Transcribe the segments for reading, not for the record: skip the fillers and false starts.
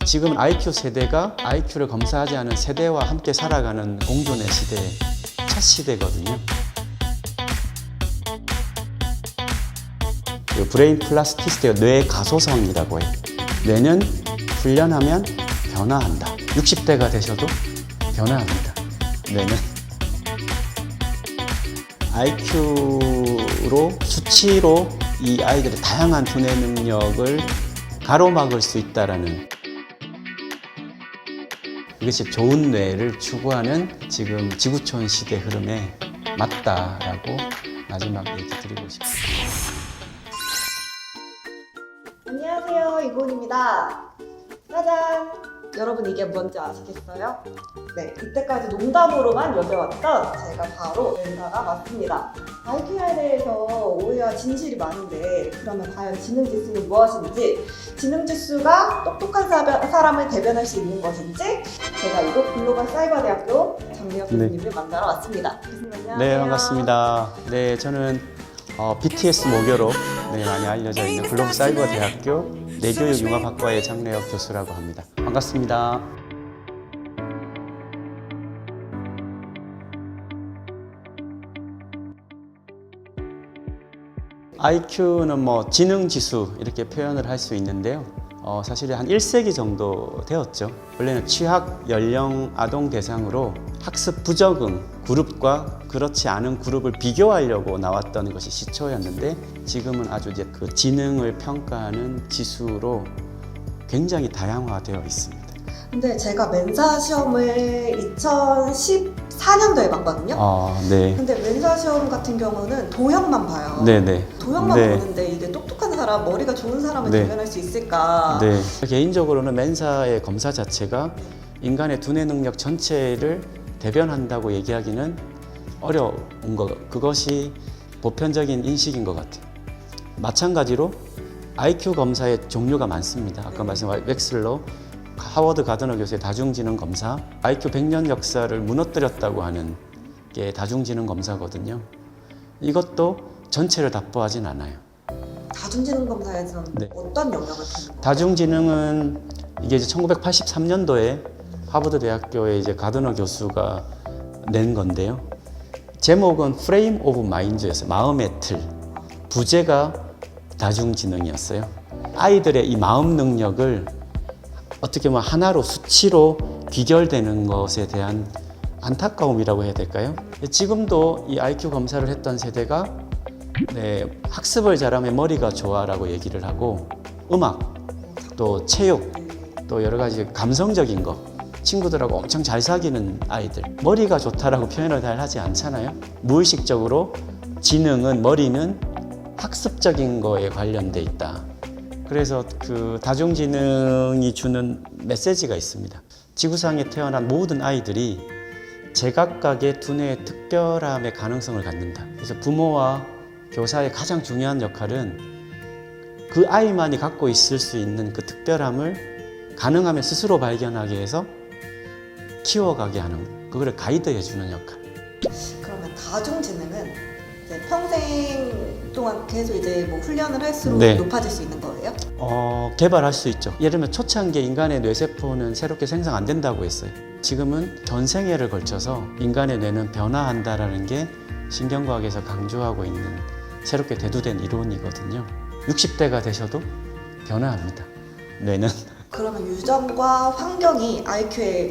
지금 IQ 세대가 IQ를 검사하지 않은 세대와 함께 살아가는 공존의 시대의 첫 시대거든요. 브레인 플라스티시티가 뇌 가소성이라고 해요. 뇌는 훈련하면 변화한다. 60대가 되셔도 변화합니다. 뇌는 IQ로 수치로 이 아이들의 다양한 두뇌 능력을 가로막을 수 있다라는, 이것이 좋은 뇌를 추구하는 지금 지구촌 시대 흐름에 맞다라고 마지막 얘기 드리고 싶습니다. 안녕하세요, 이곤입니다. 짜잔! 여러분 이게 뭔지 아시겠어요? 네, 이때까지 농담으로만 여겨왔던 제가 바로 멘사가 맞습니다. IQ에 대해서 오해와 진실이 많은데 그러면 과연 지능지수는 무엇인지, 지능지수가 똑똑한 사람을 대변할 수 있는 것인지, 제가 이곳 글로벌 사이버대학교 장미혁 교수님을 만나러 왔습니다. 교수님 안녕하세요. 네, 반갑습니다. 네, 저는 BTS 모교로 많이 알려져 있는 글로벌 사이버 대학교 내교육융합학과의 장래혁 교수라고 합니다. 반갑습니다. IQ는 지능지수 이렇게 표현을 할 수 있는데요. 사실 한 1세기 정도 되었죠. 원래는 취학 연령 아동 대상으로 학습 부적응 그룹과 그렇지 않은 그룹을 비교하려고 나왔던 것이 시초였는데, 지금은 아주 이제 그 지능을 평가하는 지수로 굉장히 다양화되어 있습니다. 근데 제가 멘사 시험을 2014년도에 봤거든요. 네. 근데 멘사 시험 같은 경우는 도형만 봐요. 네네. 도형만 네. 보는데 이게 똑똑한 사람, 머리가 좋은 사람을 네. 대변할 수 있을까? 네. 개인적으로는 멘사의 검사 자체가 인간의 두뇌 능력 전체를 대변한다고 얘기하기는 어려운 것, 그것이 보편적인 인식인 것 같아요. 마찬가지로 IQ 검사의 종류가 많습니다. 아까 말씀하신 웩슬러, 하워드 가드너 교수의 다중지능 검사, IQ 100년 역사를 무너뜨렸다고 하는 게 다중지능 검사거든요. 이것도 전체를 답보하진 않아요. 다중지능 검사에서는 네. 어떤 영향을 받는 거예요? 다중지능은 이게 이제 1983년도에 하버드 대학교의 이제 가드너 교수가 낸 건데요. 제목은 Frame of Mind였어요. 마음의 틀. 부제가 다중지능이었어요. 아이들의 이 마음 능력을 어떻게 보면 하나로 수치로 귀결되는 것에 대한 안타까움이라고 해야 될까요? 지금도 이 IQ 검사를 했던 세대가 학습을 잘하면 머리가 좋아라고 얘기를 하고, 음악, 또 체육, 또 여러 가지 감성적인 거, 친구들하고 엄청 잘 사귀는 아이들, 머리가 좋다라고 표현을 잘 하지 않잖아요. 무의식적으로 지능은, 머리는 학습적인 거에 관련돼 있다. 그래서 그 다중지능이 주는 메시지가 있습니다. 지구상에 태어난 모든 아이들이 제각각의 두뇌의 특별함의 가능성을 갖는다. 그래서 부모와 교사의 가장 중요한 역할은 그 아이만이 갖고 있을 수 있는 그 특별함을 가능하면 스스로 발견하게 해서 키워가게 하는, 그거를 가이드해 주는 역할. 그러면 다중지능은 이제 평생 동안 계속 이제 뭐 훈련을 할수록 네. 높아질 수 있는 거예요? 개발할 수 있죠. 예를 들면 초창기에 인간의 뇌세포는 새롭게 생성 안 된다고 했어요. 지금은 전 생애를 걸쳐서 인간의 뇌는 변화한다라는 게 신경과학에서 강조하고 있는 새롭게 대두된 이론이거든요. 60대가 되셔도 변화합니다. 뇌는. 그러면 유전과 환경이 IQ에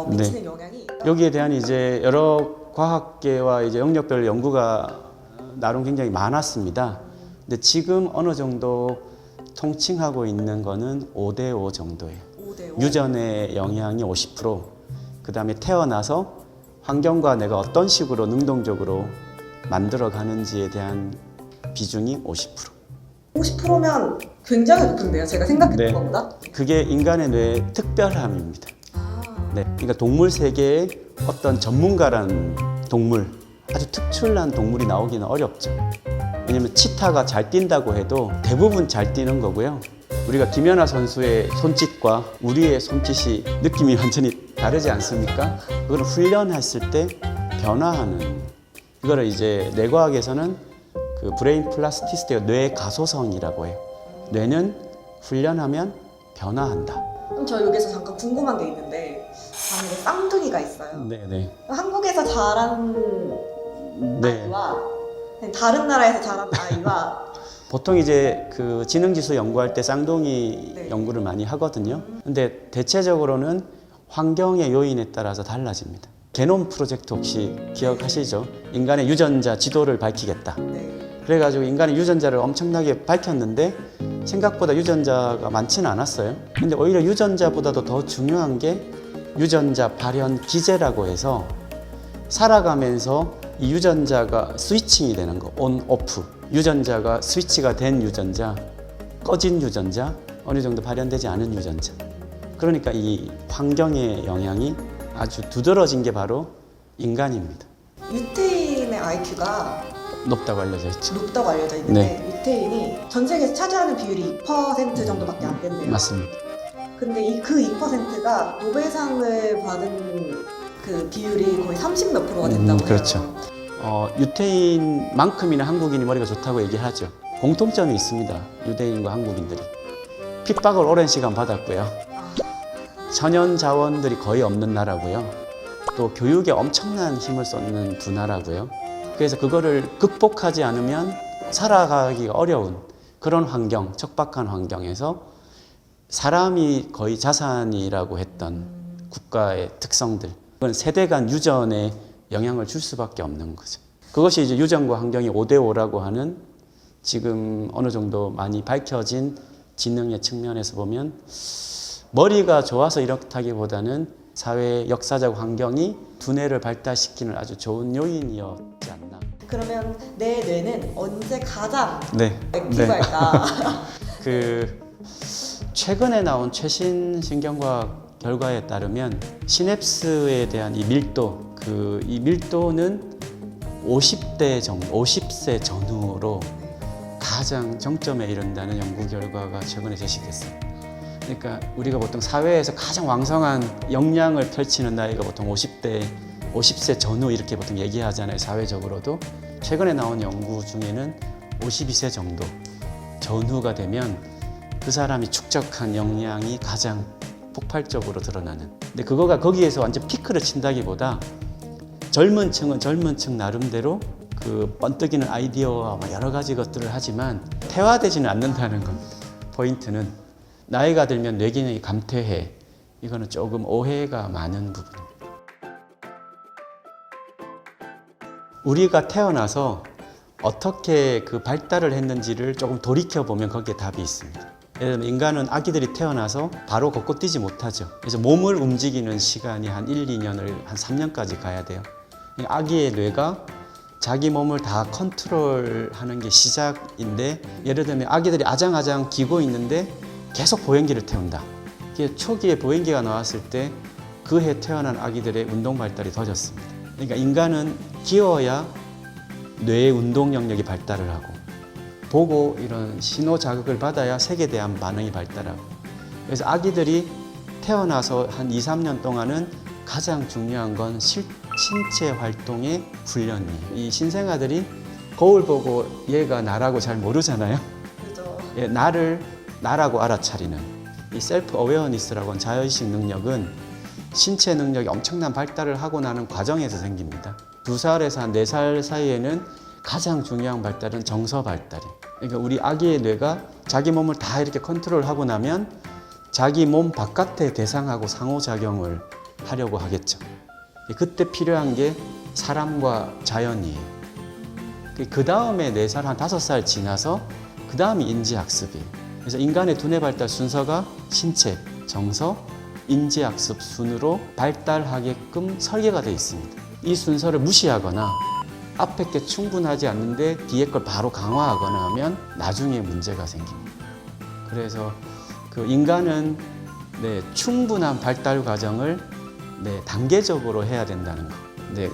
미치는 영향이 여기에 대한 이제 여러 과학계와 이제 영역별 연구가 나름 굉장히 많았습니다. 근데 지금 어느 정도 통칭하고 있는 거는 5대5 정도예요. 5대5? 유전의 영향이 50%, 그 다음에 태어나서 환경과 내가 어떤 식으로 능동적으로 만들어 가는지에 대한 비중이 50%. 50%면 굉장히 높은데요, 제가 생각했던 것보다? 그게 인간의 뇌의 특별함입니다. 네, 그러니까 동물 세계의 어떤 전문가라는 동물, 아주 특출난 동물이 나오기는 어렵죠. 왜냐면 치타가 잘 뛴다고 해도 대부분 잘 뛰는 거고요. 우리가 김연아 선수의 손짓과 우리의 손짓이 느낌이 완전히 다르지 않습니까? 그걸 훈련했을 때 변화하는, 이거를 이제 뇌과학에서는 그 브레인 플라스티시티가 뇌 가소성이라고 해요. 뇌는 훈련하면 변화한다. 그럼 저 여기서 잠깐 궁금한 게 있는데 만약에 쌍둥이가 있어요. 네네. 한국에서 자란 네. 아이와 다른 나라에서 자란 아이와 보통 이제 그 지능지수 연구할 때 쌍둥이 네. 연구를 많이 하거든요. 근데 대체적으로는 환경의 요인에 따라서 달라집니다. 게놈 프로젝트 혹시 기억하시죠? 인간의 유전자 지도를 밝히겠다. 네. 그래가지고 인간의 유전자를 엄청나게 밝혔는데 생각보다 유전자가 많지는 않았어요. 근데 오히려 유전자보다도 더 중요한 게 유전자 발현 기제라고 해서 살아가면서 이 유전자가 스위칭이 되는 거, 온, 오프. 유전자가 스위치가 된 유전자, 꺼진 유전자, 어느 정도 발현되지 않은 유전자. 그러니까 이 환경의 영향이 아주 두드러진 게 바로 인간입니다. 유태인의 IQ가 높다고 알려져 있죠. 높다고 알려져 있는데 유태인이 전 세계에서 차지하는 비율이 2% 정도밖에 안 된대요. 맞습니다. 근데 그 2%가 노벨상을 받은 그 비율이 거의 30 몇 프로가 된다고 해요. 그렇죠. 유태인만큼이나 한국인이 머리가 좋다고 얘기하죠. 공통점이 있습니다. 유대인과 한국인들이. 핍박을 오랜 시간 받았고요. 천연 자원들이 거의 없는 나라고요. 또 교육에 엄청난 힘을 쏟는 두 나라고요. 그래서 그거를 극복하지 않으면 살아가기가 어려운 그런 환경, 척박한 환경에서 사람이 거의 자산이라고 했던 국가의 특성들, 그건 세대 간 유전에 영향을 줄 수밖에 없는 거죠. 그것이 이제 유전과 환경이 5대5라고 하는 지금 어느 정도 많이 밝혀진 지능의 측면에서 보면 머리가 좋아서 이렇다기보다는 사회 역사적 환경이 두뇌를 발달시키는 아주 좋은 요인이었지 않나. 그러면 내 뇌는 언제 가장 네. 액티브할까? 최근에 나온 최신 신경과학 결과에 따르면 시냅스에 대한 이 밀도, 이 밀도는 50대 정도, 50세 전후로 가장 정점에 이른다는 연구 결과가 최근에 제시됐어요. 그러니까 우리가 보통 사회에서 가장 왕성한 역량을 펼치는 나이가 보통 50세 전후 이렇게 보통 얘기하잖아요. 사회적으로도. 최근에 나온 연구 중에는 52세 정도 전후가 되면 그 사람이 축적한 역량이 가장 폭발적으로 드러나는. 근데 그거가 거기에서 완전 피크를 친다기보다 젊은 층은 젊은 층 나름대로 그 번뜩이는 아이디어와 여러 가지 것들을 하지만 태화되지는 않는다는 겁니다. 포인트는 나이가 들면 뇌 기능이 감퇴해. 이거는 조금 오해가 많은 부분입니다. 우리가 태어나서 어떻게 그 발달을 했는지를 조금 돌이켜보면 거기에 답이 있습니다. 예를 들면 인간은 아기들이 태어나서 바로 걷고 뛰지 못하죠. 그래서 몸을 움직이는 시간이 한 1, 2년을 한 3년까지 가야 돼요. 아기의 뇌가 자기 몸을 다 컨트롤하는 게 시작인데 예를 들면 아기들이 아장아장 기고 있는데 계속 보행기를 태운다. 초기에 보행기가 나왔을 때 그 해 태어난 아기들의 운동 발달이 더뎠습니다. 그러니까 인간은 기어야 뇌의 운동 영역이 발달을 하고 보고 이런 신호 자극을 받아야 색에 대한 반응이 발달하고 그래서 아기들이 태어나서 한 2, 3년 동안은 가장 중요한 건 신체 활동의 훈련이에요. 이 신생아들이 거울 보고 얘가 나라고 잘 모르잖아요. 그죠. 예, 나라고 알아차리는 이 셀프 어웨어니스라고 하는 자의식 능력은 신체 능력이 엄청난 발달을 하고 나는 과정에서 생깁니다. 2살에서 한 4살 사이에는 가장 중요한 발달은 정서 발달이에요. 그러니까 우리 아기의 뇌가 자기 몸을 다 이렇게 컨트롤하고 나면 자기 몸 바깥의 대상하고 상호작용을 하려고 하겠죠. 그때 필요한 게 사람과 자연이에요. 그 다음에 4살, 한 5살 지나서 그 다음이 인지학습이에요. 그래서 인간의 두뇌 발달 순서가 신체, 정서, 인지학습 순으로 발달하게끔 설계가 되어 있습니다. 이 순서를 무시하거나 앞에 게 충분하지 않는데 뒤에 걸 바로 강화하거나 하면 나중에 문제가 생깁니다. 그래서 그 인간은 충분한 발달 과정을 단계적으로 해야 된다는 거.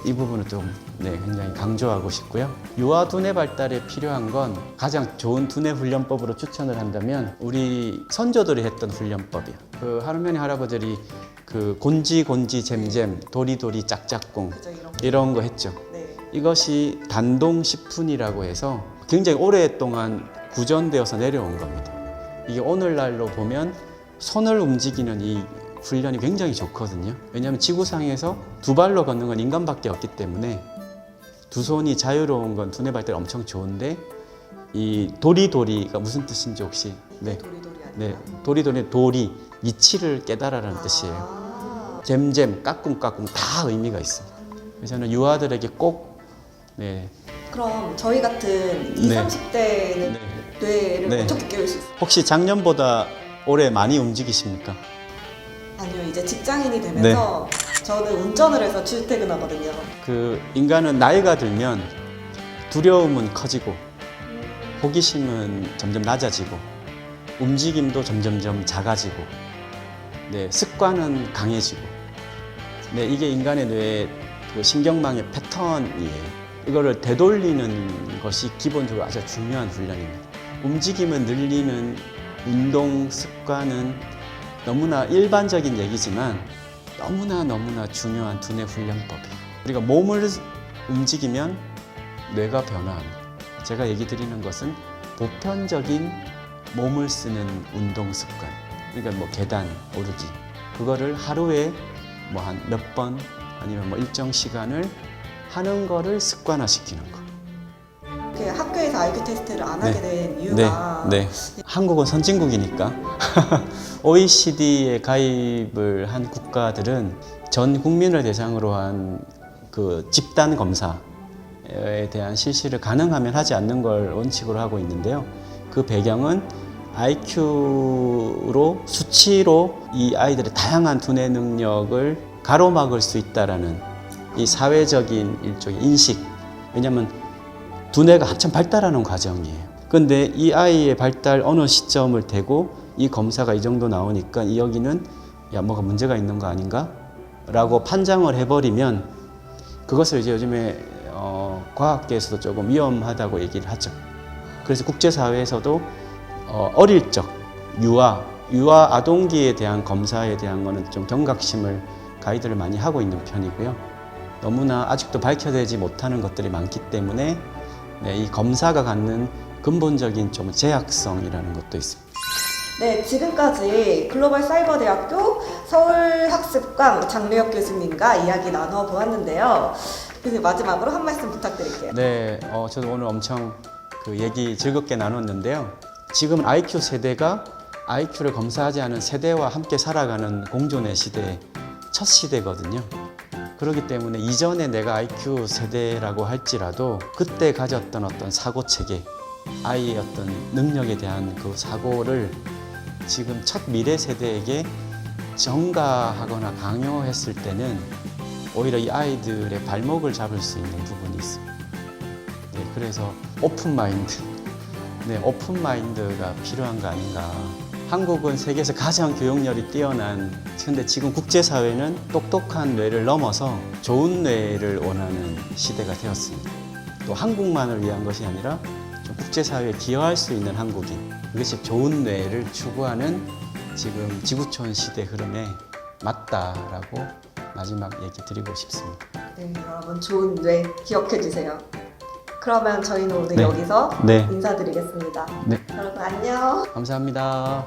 이 부분을 좀 굉장히 강조하고 싶고요. 유아 두뇌 발달에 필요한 건 가장 좋은 두뇌 훈련법으로 추천을 한다면 우리 선조들이 했던 훈련법이에요. 그 할머니 할아버들이 그 곤지 잼잼 도리도리 짝짝꿍 그죠, 이런 거 했죠. 네. 이것이 단동 10분이라고 해서 굉장히 오랫동안 구전되어서 내려온 겁니다. 이게 오늘날로 보면 손을 움직이는 이 훈련이 굉장히 좋거든요. 왜냐하면 지구상에서 두 발로 걷는 건 인간밖에 없기 때문에 두 손이 자유로운 건 두뇌 발달이 엄청 좋은데 이 도리도리가 무슨 뜻인지 혹시? 네, 도리도리 아니에요? 네, 도리도리 도리 이치를 깨달아라는 뜻이에요. 잼잼, 까꿍까꿍 다 의미가 있습니다. 그래서 저는 유아들에게 꼭 네, 그럼 저희 같은 20, 네. 30대는 네. 뇌를 네. 어떻게 깨울 수 있어요? 혹시 작년보다 올해 많이 움직이십니까? 아니요, 이제 직장인이 되면서 저는 운전을 해서 출퇴근하거든요. 그 인간은 나이가 들면 두려움은 커지고 호기심은 점점 낮아지고 움직임도 점점점 작아지고 네, 습관은 강해지고 네, 이게 인간의 뇌의 그 신경망의 패턴이에요. 이거를 되돌리는 것이 기본적으로 아주 중요한 훈련입니다. 움직임을 늘리는 운동 습관은 너무나 일반적인 얘기지만 너무나 중요한 두뇌 훈련법이에요. 우리가 몸을 움직이면 뇌가 변화합니다. 제가 얘기 드리는 것은 보편적인 몸을 쓰는 운동 습관. 그러니까 뭐 계단 오르기. 그거를 하루에 뭐 한 몇 번 아니면 뭐 일정 시간을 하는 거를 습관화시키는 거. 그 학교에서 IQ 테스트를 안 하게 된 이유가 네. 한국은 선진국이니까 OECD에 가입을 한 국가들은 전 국민을 대상으로 한 그 집단 검사에 대한 실시를 가능하면 하지 않는 걸 원칙으로 하고 있는데요. 그 배경은 IQ로 수치로 이 아이들의 다양한 두뇌 능력을 가로막을 수 있다라는 이 사회적인 일종의 인식. 왜냐하면 두뇌가 한참 발달하는 과정이에요. 근데 이 아이의 발달 어느 시점을 대고 이 검사가 이 정도 나오니까 여기는 야 뭐가 문제가 있는 거 아닌가? 라고 판정을 해버리면 그것을 이제 요즘에 과학계에서도 조금 위험하다고 얘기를 하죠. 그래서 국제사회에서도 어릴 적 유아 아동기에 대한 검사에 대한 거는 좀 경각심을 가이드를 많이 하고 있는 편이고요. 너무나 아직도 밝혀내지 못하는 것들이 많기 때문에 네, 이 검사가 갖는 근본적인 좀 제약성이라는 것도 있습니다. 네, 지금까지 글로벌 사이버대학교 서울학습관 장례혁 교수님과 이야기 나눠보았는데요. 교수님 마지막으로 한 말씀 부탁드릴게요. 네, 저도 오늘 엄청 그 얘기 즐겁게 나눴는데요. 지금 IQ 세대가 IQ를 검사하지 않은 세대와 함께 살아가는 공존의 시대, 첫 시대거든요. 그렇기 때문에 이전에 내가 IQ 세대라고 할지라도 그때 가졌던 어떤 사고 체계, 아이의 어떤 능력에 대한 그 사고를 지금 첫 미래 세대에게 전가하거나 강요했을 때는 오히려 이 아이들의 발목을 잡을 수 있는 부분이 있습니다. 네, 그래서 오픈 마인드, 오픈 마인드가 필요한 거 아닌가. 한국은 세계에서 가장 교육열이 뛰어난, 근데 지금 국제사회는 똑똑한 뇌를 넘어서 좋은 뇌를 원하는 시대가 되었습니다. 또 한국만을 위한 것이 아니라 좀 국제사회에 기여할 수 있는 한국인, 그것이 좋은 뇌를 추구하는 지금 지구촌 시대 흐름에 맞다라고 마지막 얘기 드리고 싶습니다. 네, 여러분 좋은 뇌 기억해 주세요. 그러면 저희는 오늘 네. 여기서 네. 인사드리겠습니다. 네. 여러분 안녕. 감사합니다.